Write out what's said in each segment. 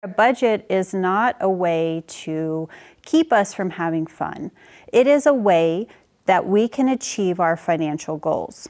A budget is not a way to keep us from having fun. It is a way that we can achieve our financial goals.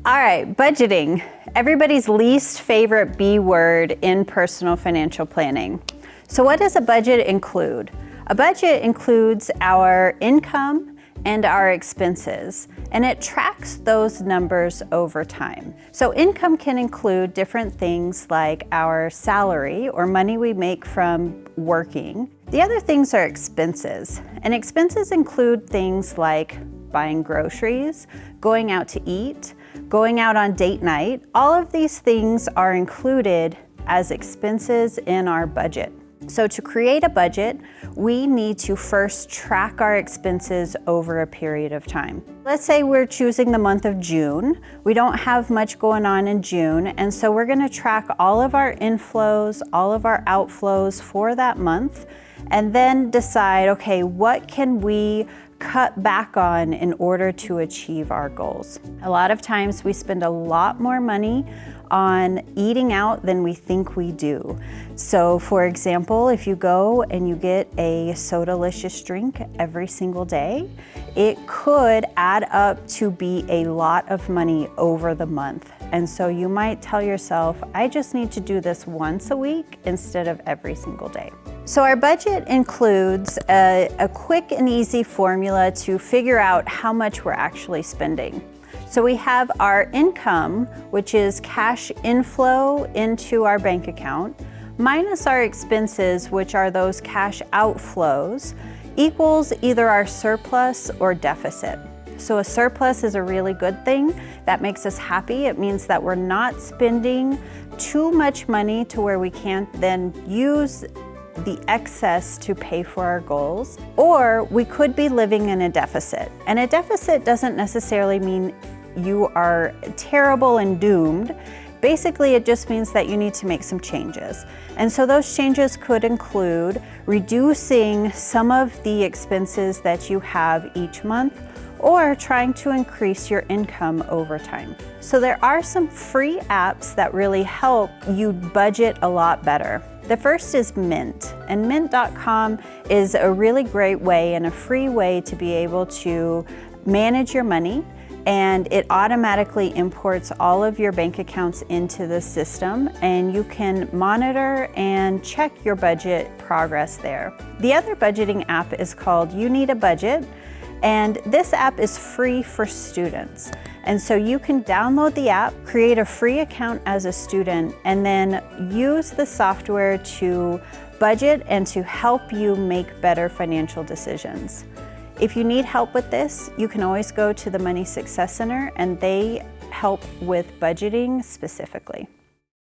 All right, budgeting. Everybody's least favorite B word in personal financial planning. So what does a budget include? A budget includes our income and our expenses, and it tracks those numbers over time. So income can include different things like our salary or money we make from working. The other things are expenses, and expenses include things like buying groceries, going out to eat, going out on date night. All of these things are included as expenses in our budget. So to create a budget, we need to first track our expenses over a period of time. Let's say we're choosing the month of June. We don't have much going on in June, and so we're going to track all of our inflows, all of our outflows for that month, and then decide, okay, what can we cut back on in order to achieve our goals? A lot of times we spend a lot more money on eating out than we think we do. So for example, if you go and you get a Sodalicious drink every single day, it could add up to be a lot of money over the month. And so you might tell yourself, I just need to do this once a week instead of every single day. So our budget includes a quick and easy formula to figure out how much we're actually spending. So we have our income, which is cash inflow into our bank account, minus our expenses, which are those cash outflows, equals either our surplus or deficit. So a surplus is a really good thing. That makes us happy. It means that we're not spending too much money to where we can't then use the excess to pay for our goals. Or we could be living in a deficit. And a deficit doesn't necessarily mean you are terrible and doomed. Basically, it just means that you need to make some changes. And so those changes could include reducing some of the expenses that you have each month, or trying to increase your income over time. So there are some free apps that really help you budget a lot better. The first is Mint, and Mint.com is a really great way and a free way to be able to manage your money, and it automatically imports all of your bank accounts into the system, and you can monitor and check your budget progress there. The other budgeting app is called You Need a Budget, and this app is free for students. And so you can download the app, create a free account as a student, and then use the software to budget and to help you make better financial decisions. If you need help with this, you can always go to the Money Success Center, and they help with budgeting specifically.